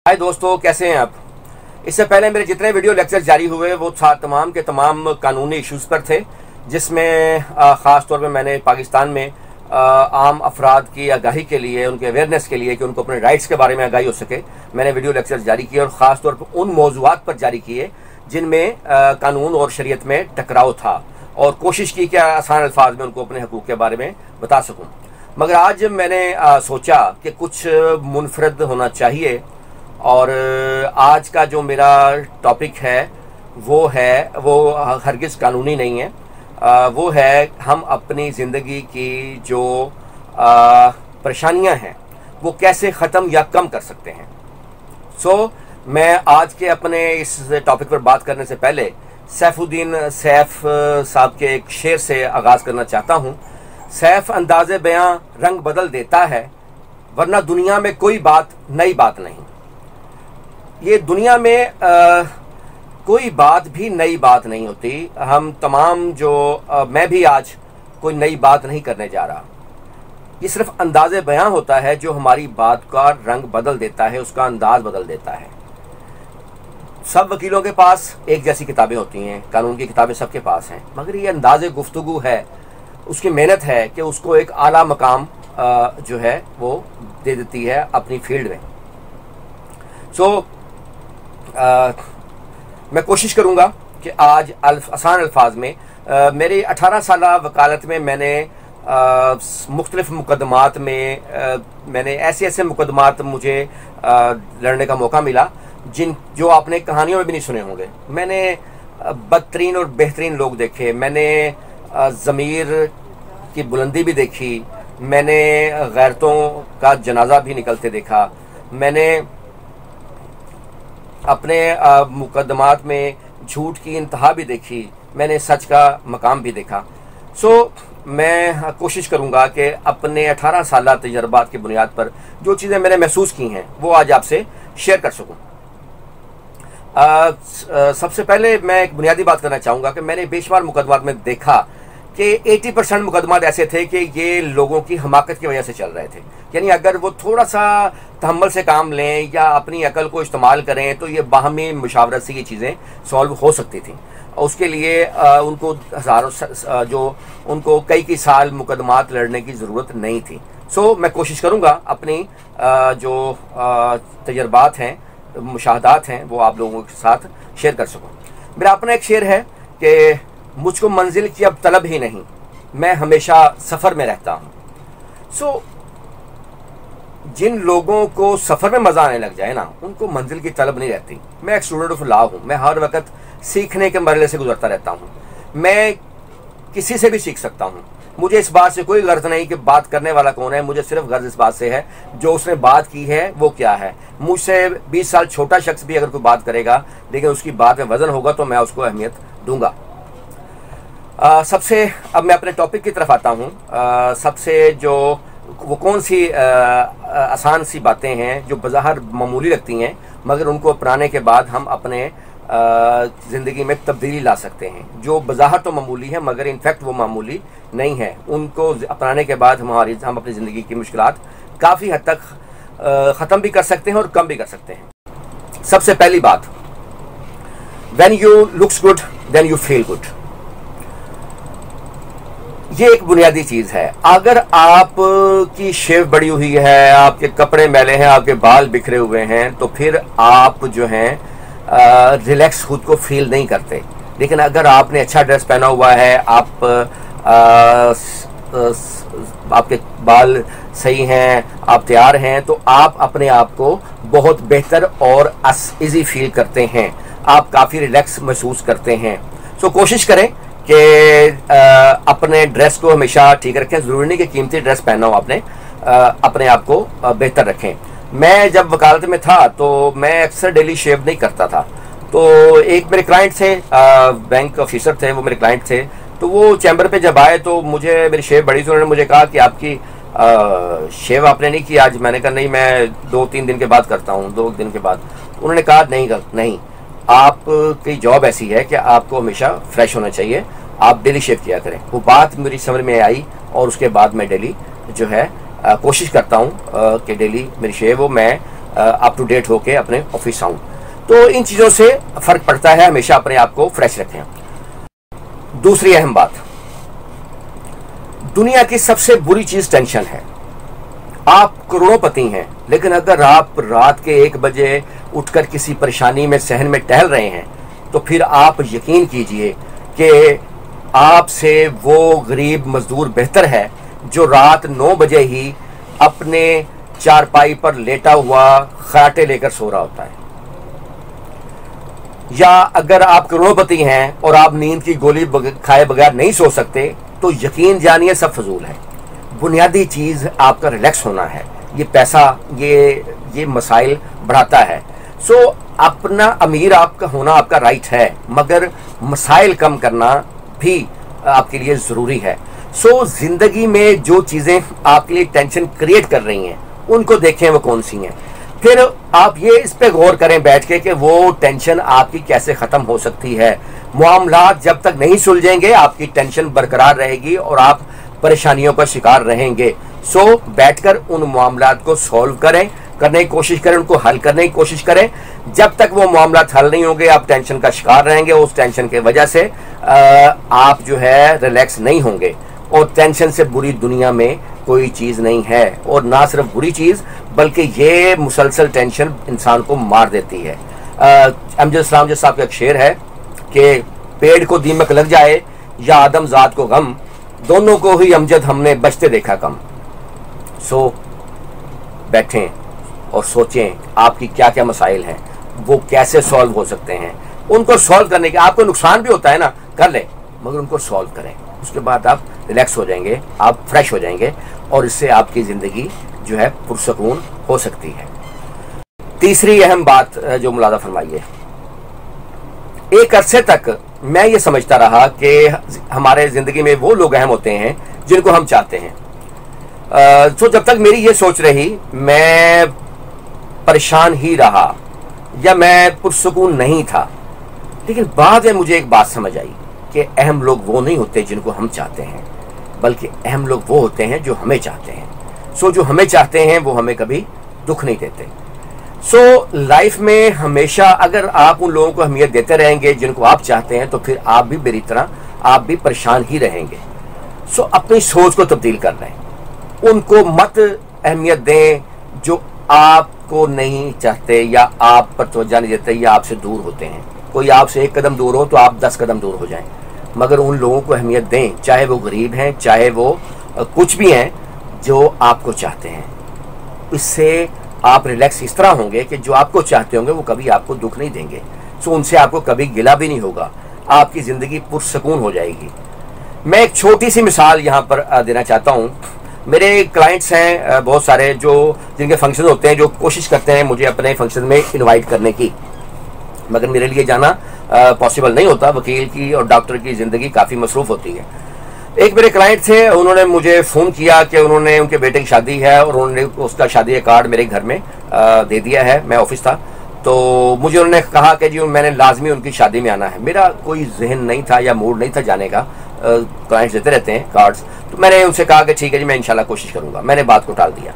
हाय दोस्तों, कैसे हैं आप। इससे पहले मेरे जितने वीडियो लेक्चर जारी हुए वो तमाम के तमाम कानूनी इश्यूज़ पर थे, जिसमें ख़ास तौर पे मैंने पाकिस्तान में आम अफराद की आगाही के लिए, उनके अवेयरनेस के लिए कि उनको अपने राइट्स के बारे में आगाही हो सके, मैंने वीडियो लेक्चर जारी किए और ख़ास तौर पर उन मौज़ूआत पर जारी किए जिनमें कानून और शरीयत में टकराव था, और कोशिश की कि आसान अल्फाज में उनको अपने हकूक़ के बारे में बता सकूँ। मगर आज मैंने सोचा कि कुछ मुनफरद होना चाहिए, और आज का जो मेरा टॉपिक है वो हरगिज़ कानूनी नहीं है। वो है हम अपनी ज़िंदगी की जो परेशानियां हैं वो कैसे ख़त्म या कम कर सकते हैं। मैं आज के अपने इस टॉपिक पर बात करने से पहले सैफुद्दीन सैफ साहब के एक शेर से आगाज़ करना चाहता हूँ। सैफ अंदाज़े बयां रंग बदल देता है, वरना दुनिया में कोई बात नई बात नहीं। ये दुनिया में कोई बात भी नई बात नहीं होती। हम तमाम मैं भी आज कोई नई बात नहीं करने जा रहा। ये सिर्फ अंदाज़े बयां होता है जो हमारी बात का रंग बदल देता है, उसका अंदाज बदल देता है। सब वकीलों के पास एक जैसी किताबें होती हैं, कानून की किताबें सबके पास हैं, मगर ये अंदाज़े गुफ्तगू है, उसकी मेहनत है कि उसको एक आला मकाम जो है वो दे देती है अपनी फील्ड में। मैं कोशिश करूँगा कि आज आसान अल्फाज में मेरी 18 साल वकालत में मैंने मुख्तलिफ मुकदमात में मैंने ऐसे मुकदमात मुझे लड़ने का मौका मिला जो आपने कहानियों में भी नहीं सुने होंगे। मैंने बदतरीन और बेहतरीन लोग देखे, मैंने ज़मीर की बुलंदी भी देखी, मैंने गैरतों का जनाजा भी निकलते देखा, मैंने अपने मुकदमात में झूठ की इंतहा भी देखी, मैंने सच का मकाम भी देखा। मैं कोशिश करूंगा कि अपने 18 साल तजर्बात की बुनियाद पर जो चीज़ें मैंने महसूस की हैं वो आज आपसे शेयर कर सकूं। सबसे पहले मैं एक बुनियादी बात करना चाहूँगा कि मैंने बेशुमार मुकदमात में देखा कि 80% मुकदमात ऐसे थे कि ये लोगों की हमाकत की वजह से चल रहे थे। यानी अगर वो थोड़ा सा तहम्मुल से काम लें या अपनी अकल को इस्तेमाल करें तो ये बाहमी मुशावरत से ये चीज़ें सॉल्व हो सकती थी। उसके लिए उनको कई साल मुकदमात लड़ने की ज़रूरत नहीं थी। मैं कोशिश करूँगा अपनी जो तजर्बात हैं, मुशाहदात हैं, वो आप लोगों के साथ शेयर कर सकूँ। मेरा अपना एक शेर है कि मुझको मंजिल की अब तलब ही नहीं, मैं हमेशा सफ़र में रहता हूँ। जिन लोगों को सफ़र में मज़ा आने लग जाए ना, उनको मंजिल की तलब नहीं रहती। मैं एक स्टूडेंट ऑफ लॉ हूँ, मैं हर वक्त सीखने के मरहले से गुजरता रहता हूँ। मैं किसी से भी सीख सकता हूँ। मुझे इस बात से कोई गर्ज नहीं कि बात करने वाला कौन है, मुझे सिर्फ गर्ज इस बात से है जो उसने बात की है वो क्या है। मुझसे 20 साल छोटा शख्स भी अगर कोई बात करेगा लेकिन उसकी बात में वज़न होगा तो मैं उसको अहमियत दूंगा। अब मैं अपने टॉपिक की तरफ आता हूँ। सबसे वो कौन सी आसान सी बातें हैं जो बज़ाहिर मामूली लगती हैं, मगर उनको अपनाने के बाद हम अपने ज़िंदगी में तब्दीली ला सकते हैं। जो बज़ाहिर तो मामूली है मगर इनफैक्ट वो मामूली नहीं है, उनको अपनाने के बाद हम अपनी ज़िंदगी की मुश्किलात काफ़ी हद तक ख़त्म भी कर सकते हैं और कम भी कर सकते हैं। सबसे पहली बात, when you looks good then you feel good. ये एक बुनियादी चीज़ है। अगर आप की शेव बड़ी हुई है, आपके कपड़े मैले हैं, आपके बाल बिखरे हुए हैं, तो फिर आप जो हैं रिलैक्स खुद को फील नहीं करते। लेकिन अगर आपने अच्छा ड्रेस पहना हुआ है, आपके बाल सही हैं, आप तैयार हैं, तो आप अपने आप को बहुत बेहतर और इजी फील करते हैं, आप काफ़ी रिलैक्स महसूस करते हैं। कोशिश करें कि अपने ड्रेस को हमेशा ठीक रखें। ज़रूरी नहीं कि कीमती ड्रेस पहनना हो आपने, अपने आप को बेहतर रखें। मैं जब वकालत में था तो मैं अक्सर डेली शेव नहीं करता था। तो एक मेरे क्लाइंट थे, बैंक ऑफिसर थे, वो मेरे क्लाइंट थे। तो वो चैम्बर पे जब आए तो मेरी शेव बड़ी थी। उन्होंने मुझे कहा कि आपकी शेव आपने नहीं की आज। मैंने कहा नहीं, मैं 2-3 दिन के बाद करता हूँ, 2 दिन के बाद। उन्होंने कहा नहीं, आपकी जॉब ऐसी है कि आपको हमेशा फ्रेश होना चाहिए, आप डेली शेव किया करें। वो बात मेरी समझ में आई और उसके बाद मैं डेली जो है कोशिश करता हूँ कि डेली मेरी शेव हो। मैं अप टू डेट होके अपने ऑफिस आऊँ। तो इन चीज़ों से फ़र्क पड़ता है, हमेशा अपने आप को फ्रेश रखें। दूसरी अहम बात, दुनिया की सबसे बुरी चीज़ टेंशन है। आप करोड़ोंपति हैं, लेकिन अगर आप रात के 1 बजे उठकर किसी परेशानी में सहन में टहल रहे हैं, तो फिर आप यकीन कीजिए कि आपसे वो गरीब मजदूर बेहतर है जो रात 9 बजे ही अपने चारपाई पर लेटा हुआ खराटे लेकर सो रहा होता है। या अगर आप करोड़पति हैं और आप नींद की गोली खाए बगैर नहीं सो सकते, तो यकीन जानिए सब फजूल है। बुनियादी चीज़ आपका रिलैक्स होना है। ये पैसा ये मसाइल बढ़ाता है। सो अपना अमीर आपका होना आपका राइट है, मगर मसाइल कम करना भी आपके लिए ज़रूरी है। सो ज़िंदगी में जो चीज़ें आपके लिए टेंशन क्रिएट कर रही हैं, उनको देखें वो कौन सी हैं। फिर आप ये इस पे गौर करें बैठ के कि वो टेंशन आपकी कैसे ख़त्म हो सकती है। मामलात जब तक नहीं सुलझेंगे, आपकी टेंशन बरकरार रहेगी और आप परेशानियों का शिकार रहेंगे। सो बैठकर उन मामलात को सॉल्व करने की कोशिश करें, उनको हल करने की कोशिश करें। जब तक वो मामलात हल नहीं होंगे, आप टेंशन का शिकार रहेंगे। उस टेंशन की वजह से आप जो है रिलैक्स नहीं होंगे। और टेंशन से बुरी दुनिया में कोई चीज़ नहीं है। और ना सिर्फ बुरी चीज़, बल्कि ये मुसलसल टेंशन इंसान को मार देती है। अमजद इस्लाम साहब का एक शेर है कि पेड़ को दीमक लग जाए या आदम ज़ात को गम, दोनों को ही अमजद हमने बचते देखा कम। सो बैठें और सोचें आपकी क्या क्या मसाइल हैं, वो कैसे सॉल्व हो सकते हैं। उनको सॉल्व करने के आपको नुकसान भी होता है ना, कर लें, मगर उनको सॉल्व करें। उसके बाद आप रिलैक्स हो जाएंगे, आप फ्रेश हो जाएंगे और इससे आपकी ज़िंदगी जो है पुरसकून हो सकती है। तीसरी अहम बात जो मुलाज़ा फरमाइए, एक अरसे तक मैं ये समझता रहा कि हमारे ज़िंदगी में वो लोग अहम होते हैं जिनको हम चाहते हैं। तो जब तक मेरी ये सोच रही, मैं परेशान ही रहा या मैं पुरसकून नहीं था। लेकिन बाद में मुझे एक बात समझ आई कि अहम लोग वो नहीं होते जिनको हम चाहते हैं, बल्कि अहम लोग वो होते हैं जो हमें चाहते हैं। सो जो हमें चाहते हैं वो हमें कभी दुख नहीं देते। सो लाइफ में हमेशा अगर आप उन लोगों को अहमियत देते रहेंगे जिनको आप चाहते हैं, तो फिर आप भी मेरी तरह आप भी परेशान ही रहेंगे। सो अपनी सोच को तब्दील कर लें, उनको मत अहमियत दें जो आपको नहीं चाहते या आप पर तवज्जो नहीं देते या आपसे दूर होते हैं। कोई आपसे 1 कदम दूर हो तो आप 10 कदम दूर हो जाएं, मगर उन लोगों को अहमियत दें, चाहे वो गरीब हैं, चाहे वो कुछ भी हैं, जो आपको चाहते हैं। इससे आप रिलैक्स इस तरह होंगे कि जो आपको चाहते होंगे वो कभी आपको दुख नहीं देंगे। सो उनसे आपको कभी गिला भी नहीं होगा, आपकी ज़िंदगी पुरसकून हो जाएगी। मैं एक छोटी सी मिसाल यहाँ पर देना चाहता हूँ। मेरे क्लाइंट्स हैं बहुत सारे जो जिनके फंक्शन होते हैं, जो कोशिश करते हैं मुझे अपने फंक्शन में इनवाइट करने की, मगर मेरे लिए जाना पॉसिबल नहीं होता। वकील की और डॉक्टर की ज़िंदगी काफ़ी मसरूफ़ होती है। एक मेरे क्लाइंट थे, उन्होंने मुझे फ़ोन किया कि उन्होंने उनके बेटे की शादी है और उन्होंने उसका शादी का कार्ड मेरे घर में दे दिया है। मैं ऑफिस था, तो मुझे उन्होंने कहा कि जी मैंने लाजमी उनकी शादी में आना है। मेरा कोई जहन नहीं था या मूड नहीं था जाने का। क्लाइंट्स देते रहते हैं कार्ड्स, तो मैंने उनसे कहा कि ठीक है जी, मैं इंशाल्लाह कोशिश करूँगा। मैंने बात को टाल दिया।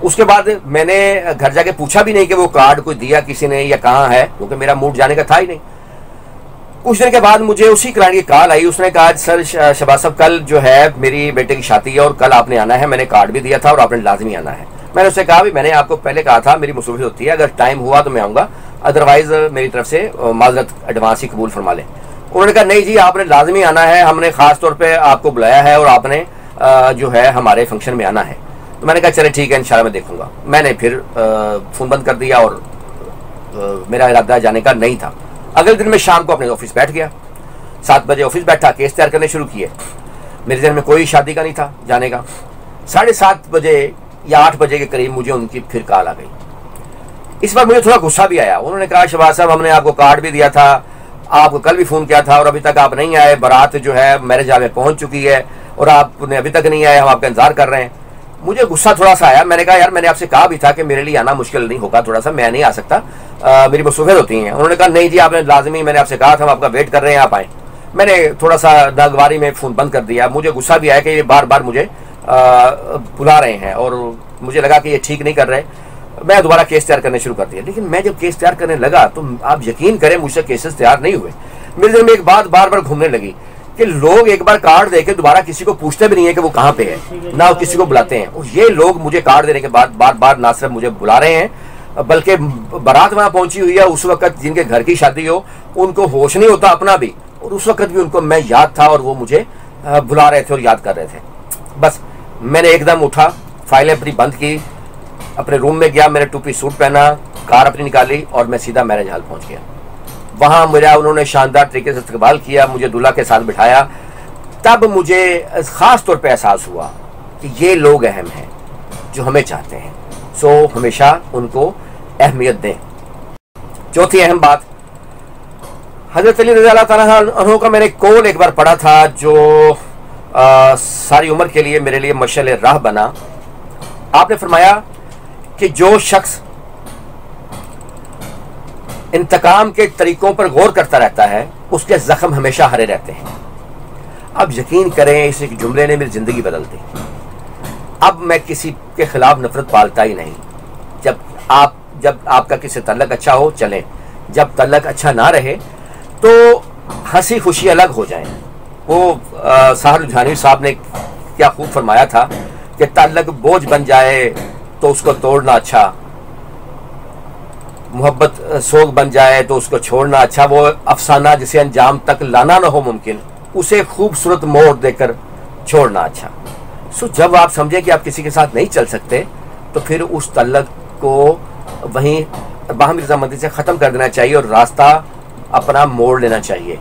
उसके बाद मैंने घर जाके पूछा भी नहीं कि वो कार्ड कोई दिया किसी ने या कहाँ है, क्योंकि मेरा मूड जाने का था ही नहीं। कुछ दिन के बाद मुझे उसी क्लाइंट की कॉल आई। उसने कहा सर शहबाज साहब, कल जो है मेरी बेटे की शादी है और कल आपने आना है, मैंने कार्ड भी दिया था और आपने लाजमी आना है। मैंने उससे कहा भी मैंने आपको पहले कहा था मेरी मसरूफियत होती है, अगर टाइम हुआ तो मैं आऊँगा, अदरवाइज मेरी तरफ से माजरत एडवांस ही कबूल फरमा लें। उन्होंने कहा नहीं जी, आपने लाजमी आना है, हमने ख़ास तौर पर आपको बुलाया है और आपने जो है हमारे फंक्शन में आना है। तो मैंने कहा चले ठीक है, इंशाल्लाह मैं देखूँगा। मैंने फिर फ़ोन बंद कर दिया और मेरा इरादा जाने का नहीं था। अगले दिन मैं शाम को अपने ऑफिस बैठ गया, 7 बजे ऑफिस बैठा, केस तैयार करने शुरू किए। मेरे जहन में कोई शादी का नहीं था जाने का। 7:30 बजे या 8 बजे के करीब मुझे उनकी फिर कॉल आ गई। इस बार मुझे थोड़ा गुस्सा भी आया। उन्होंने कहा शहबाज साहब, हमने आपको कार्ड भी दिया था, आपको कल भी फ़ोन किया था और अभी तक आप नहीं आए। बारात जो है मैरिज हॉल में पहुँच चुकी है और आपने अभी तक नहीं आए, हम आपका इंतजार कर रहे हैं। मुझे गुस्सा थोड़ा सा आया। मैंने कहा यार, मैंने आपसे कहा भी था कि मेरे लिए आना मुश्किल नहीं होगा, थोड़ा सा मैं नहीं आ सकता, मेरी मसरूफियत होती हैं। उन्होंने कहा नहीं जी, आपने लाजमी, मैंने आपसे कहा था, हम आपका वेट कर रहे हैं, आप आएँ। मैंने थोड़ा सा नागवारी में फ़ोन बंद कर दिया। मुझे गुस्सा भी आया कि ये बार बार मुझे बुला रहे हैं और मुझे लगा कि ये ठीक नहीं कर रहे। मैं दोबारा केस तैयार करने शुरू कर दिया। लेकिन मैं जब केस तैयार करने लगा तो आप यकीन करें मुझसे केसेस तैयार नहीं हुए। मेरे दिल में एक बात बार बार घूमने लगी कि लोग एक बार कार्ड देके दोबारा किसी को पूछते भी नहीं है कि वो कहाँ पे है, ना वो किसी को बुलाते हैं। और ये लोग मुझे कार्ड देने के बाद बार बार ना सिर्फ मुझे बुला रहे हैं बल्कि बारात वहां पहुंची हुई है, उस वक्त जिनके घर की शादी हो उनको होश नहीं होता अपना भी, और उस वक्त भी उनको मैं याद था और वो मुझे बुला रहे थे और याद कर रहे थे। बस मैंने एकदम उठा, फाइलें अपनी बंद की, अपने रूम में गया, मैंने 2 पीस सूट पहना, कार अपनी निकाली और मैं सीधा मैरिज हॉल पहुंच गया। वहां मेरा उन्होंने शानदार तरीके से इस्तकबाल किया, मुझे दूल्हा के साथ बिठाया। तब मुझे खास तौर पे एहसास हुआ कि ये लोग अहम हैं जो हमें चाहते हैं, सो हमेशा उनको अहमियत दें। चौथी अहम बात, हजरत अली रज़ी अल्लाह ताला अन्हु का मैंने कौल एक बार पढ़ा था जो सारी उम्र के लिए मेरे लिए मशाल राह बना। आपने फरमाया कि जो शख्स इंतकाम के तरीकों पर गौर करता रहता है उसके जख्म हमेशा हरे रहते हैं। अब यकीन करें इस एक जुमले ने मेरी जिंदगी बदल दी। अब मैं किसी के खिलाफ नफरत पालता ही नहीं। जब आपका किसी तल्लक अच्छा हो चलें, जब तल्लक अच्छा ना रहे तो हंसी खुशी अलग हो जाए। वो साहर लुधियानवी साहब ने क्या खूब फरमाया था कि तल्लक बोझ बन जाए तो उसको तोड़ना अच्छा, मोहब्बत सोग बन जाए तो उसको छोड़ना अच्छा, वो अफसाना जिसे अंजाम तक लाना ना हो मुमकिन उसे खूबसूरत मोड़ देकर छोड़ना अच्छा। सो जब आप समझें कि आप किसी के साथ नहीं चल सकते तो फिर उस तल्लक को वहीं बाहमी रज़ामंदी से ख़त्म कर देना चाहिए और रास्ता अपना मोड़ लेना चाहिए,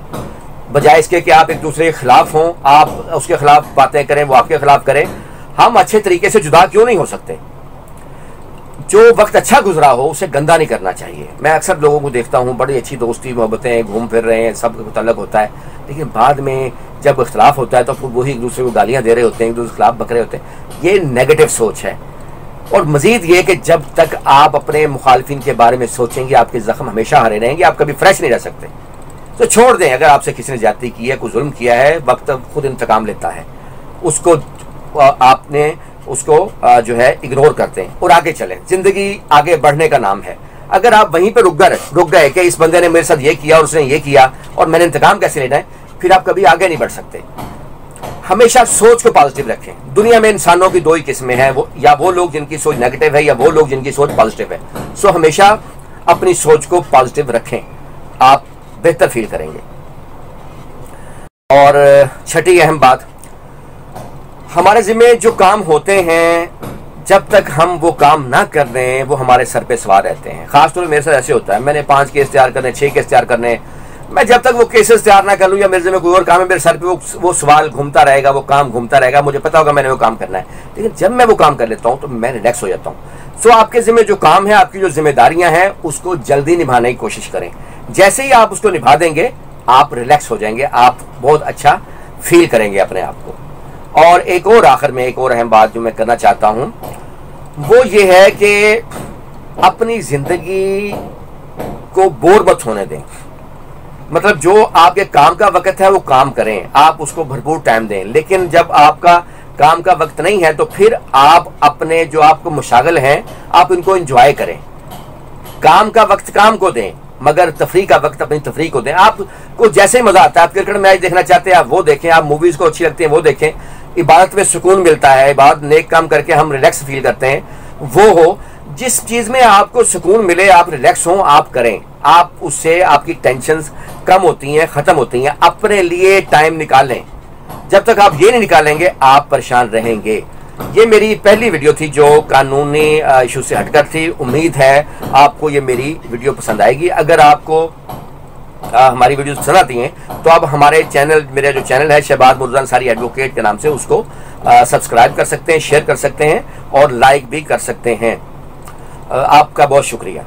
बजाय इसके कि आप एक दूसरे के खिलाफ हों, आप उसके खिलाफ बातें करें, वो आपके खिलाफ करें। हम अच्छे तरीके से जुदा क्यों नहीं हो सकते? जो वक्त अच्छा गुजरा हो उसे गंदा नहीं करना चाहिए। मैं अक्सर लोगों को देखता हूँ, बड़ी अच्छी दोस्ती मोहब्बतें, घूम फिर रहे हैं, सब तल्लक होता है, लेकिन बाद में जब इख्तलाफ होता है तो फिर वही एक दूसरे को गालियाँ दे रहे होते हैं, एक दूसरे के खिलाफ बक रहे होते हैं। ये नेगेटिव सोच है। और मजीद ये कि जब तक आप अपने मुखालिफिन के बारे में सोचेंगे आपके जख्म हमेशा हरे रहेंगे, आप कभी फ्रेश नहीं रह सकते। तो छोड़ दें, अगर आपसे किसी ने ज्यादती की है, कोई जुल्म किया है, वक्त खुद इंतकाम लेता है, उसको आपने उसको जो है इग्नोर करते हैं और आगे चलें। जिंदगी आगे बढ़ने का नाम है। अगर आप वहीं पे रुक गए कि इस बंदे ने मेरे साथ ये किया और उसने ये किया और मैंने इंतकाम कैसे लेना है, फिर आप कभी आगे नहीं बढ़ सकते। हमेशा सोच को पॉजिटिव रखें। दुनिया में इंसानों की 2 ही किस्में हैं, वो या वो लोग जिनकी सोच नेगेटिव है या वो लोग जिनकी सोच पॉजिटिव है। सो हमेशा अपनी सोच को पॉजिटिव रखें, आप बेहतर फील करेंगे। और छठी अहम बात, हमारे जिम्मे जो काम होते हैं जब तक हम वो काम ना कर रहे हैं वो हमारे सर पे सवार रहते हैं। खासतौर पर मेरे साथ ऐसे होता है, मैंने 5 केस तैयार करने, 6 केस तैयार करने, मैं जब तक वो केसेस तैयार ना कर लूँ या मेरे जिम्मे कोई और काम है, मेरे सर पे वो सवाल घूमता रहेगा, वो काम घूमता रहेगा। मुझे पता होगा मैंने वो काम करना है, लेकिन जब मैं वो काम कर लेता हूँ तो मैं रिलैक्स हो जाता हूँ। सो आपके जिम्मे जो काम है, आपकी जो जिम्मेदारियां हैं, उसको जल्दी निभाने की कोशिश करें। जैसे ही आप उसको निभा देंगे आप रिलैक्स हो जाएंगे, आप बहुत अच्छा फील करेंगे अपने आप को। और एक और आखिर में एक और अहम बात जो मैं करना चाहता हूं वो ये है कि अपनी जिंदगी को बोर मत होने दें। मतलब जो आपके काम का वक्त है वो काम करें, आप उसको भरपूर टाइम दें, लेकिन जब आपका काम का वक्त नहीं है तो फिर आप अपने जो आपको मुशागल हैं आप इनको एंजॉय करें। काम का वक्त काम को दें मगर तफरीह का वक्त अपनी तफरीह को दें। आपको जैसे ही मजा आता है, आप क्रिकेट मैच देखना चाहते हैं आप वो देखें, आप मूवीज को अच्छी लगती हैं वो देखें। इबादत में सुकून मिलता है, इबादत नेक काम करके हम रिलैक्स फील करते हैं, वो हो जिस चीज में आपको सुकून मिले, आप रिलैक्स हों, आप करें। आप उससे आपकी टेंशन्स कम होती हैं, खत्म होती हैं। अपने लिए टाइम निकालें। जब तक आप ये नहीं निकालेंगे आप परेशान रहेंगे। ये मेरी पहली वीडियो थी जो कानूनी इशू से हटकर थी। उम्मीद है आपको ये मेरी वीडियो पसंद आएगी। अगर आपको हमारी वीडियो पसंद आती हैं तो आप हमारे चैनल, मेरा जो चैनल है शहबाज मुर्तज़ा अंसारी एडवोकेट के नाम से, उसको सब्सक्राइब कर सकते हैं, शेयर कर सकते हैं और लाइक भी कर सकते हैं। आपका बहुत शुक्रिया।